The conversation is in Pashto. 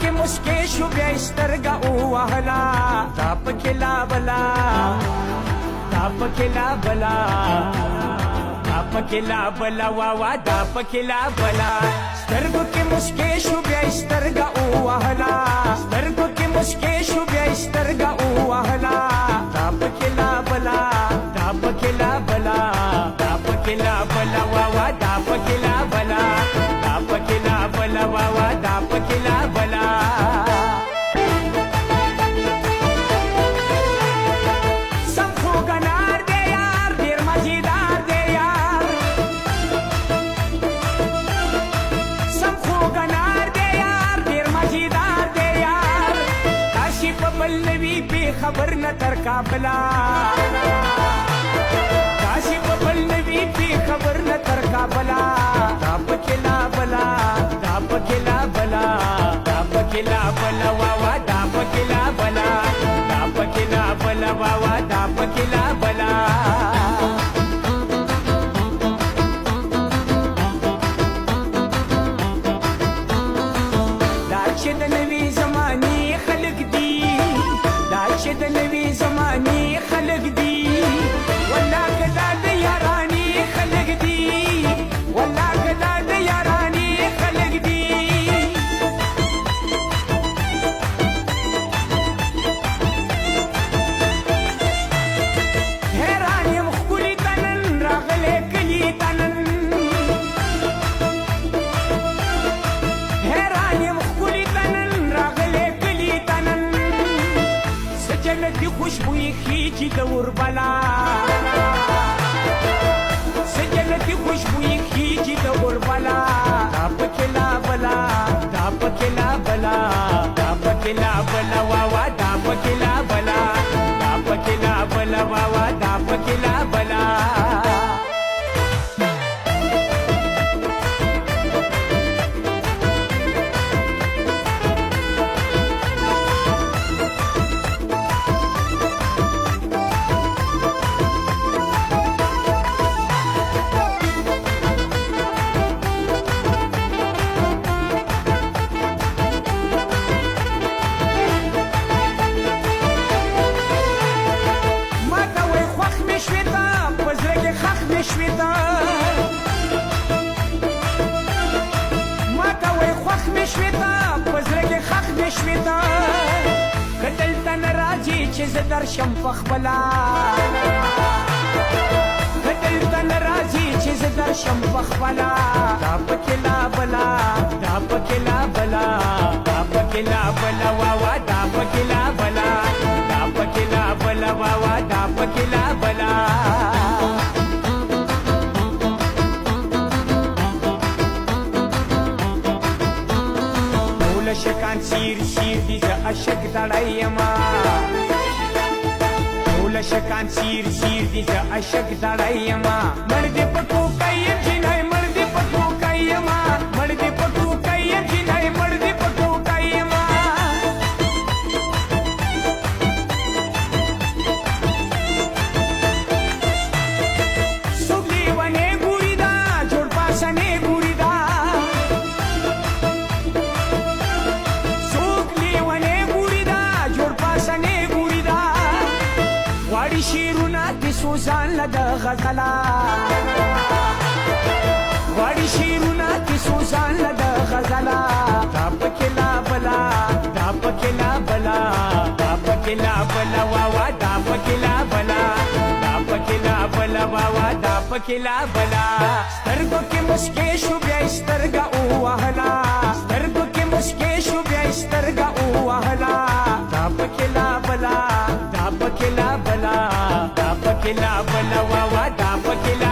کې مسکې شو بیا یې سترګه ووهله دا پکې لا بلا دا پکې لا بلا دا پکې لا بلا واوا دا پکې لا بلا سترګو کې مسکې شو بیا یې سترګه ووهله سترګو کې مسکې شو بیا یې سترګه ووهله دا پکې لا بلا دا پکې لا بلا دا پکې لا بلا واوا دا پکې لا بلا دا پکې لا بلا واوا دا پکې لا بلا سم خوګنار دی یار ډېر مزیدار دی یار سم خوګنار دی یار ډېر مزیدار دی یار کاشي په بل نوي بې خبر نه تر کابله کاشي په بل نوي بې خبر نه تر کابله دا پکې لا بلا دا پکې لا بلا دا پکې لا بلا واوا دا پکې لا بلا دا پکې لا بلا واوا دا پکې لا بلا دا چې د نوي زمانې خلک دي دا چې د نوي زمانې خلک دي والله که دا د یارانې خلک دي والله که دا د یارانې خلک دي حیران یم ښکلي ته نن راغلی کلي ته نن حیران یم ښکلي ته نن راغلی کلي ته نن څه جنتي خوشبویي خیجي د اوربلا څه جنتي خوشبویي خیجي د اوربلا دا پکې لا بلا دا پکې لا بلا دا پکې لا بلا واوا دا پکې لا بلا دا پکې لا بلا واوا دا پکې لا بلا شویتا ماته وای خوښ مې شویتا په زړه کې ښخ مې شویتا که دلته نه راځي چې زه درشم پخپله که دلته نه راځي چې زه درشم پخپله دا پکې لا بلا دا پکې لا بلا دا پکې لا بلا واوا دا پکې لا بلا دا پکې لا بلا واوا دا پکې لا بلا شکان شیر شیر دی زه عشق دړی یما ټول شکان شیر شیر دی زه عشق دړی یما مړ دې په ټوکۍ یم جنۍ مړ دې په ټوکۍ یما مړ دې په ټوکۍ یم جنۍ مړ دې په ټوکۍ یما څوک لیونې ګوري دا جوړ پاسنې ګوري دا غواړي شعرونه دې سوزان له د غزله غواړي شعرونه دې سوزان له د غزله دا پکې لا بلا دا پکې لا بلا دا پکې لا بلا واوا دا پکې لا بلا دا پکې لا بلا واوا دا پکې لا بلا سترګو کې مسکې شو بیا یې سترګه ووهله سترګو کې مسکې شو بیا یې سترګه ووهله دا پکې لا بلا دا پکې لا بلا دا پکې لا بلا واوا دا پکې لا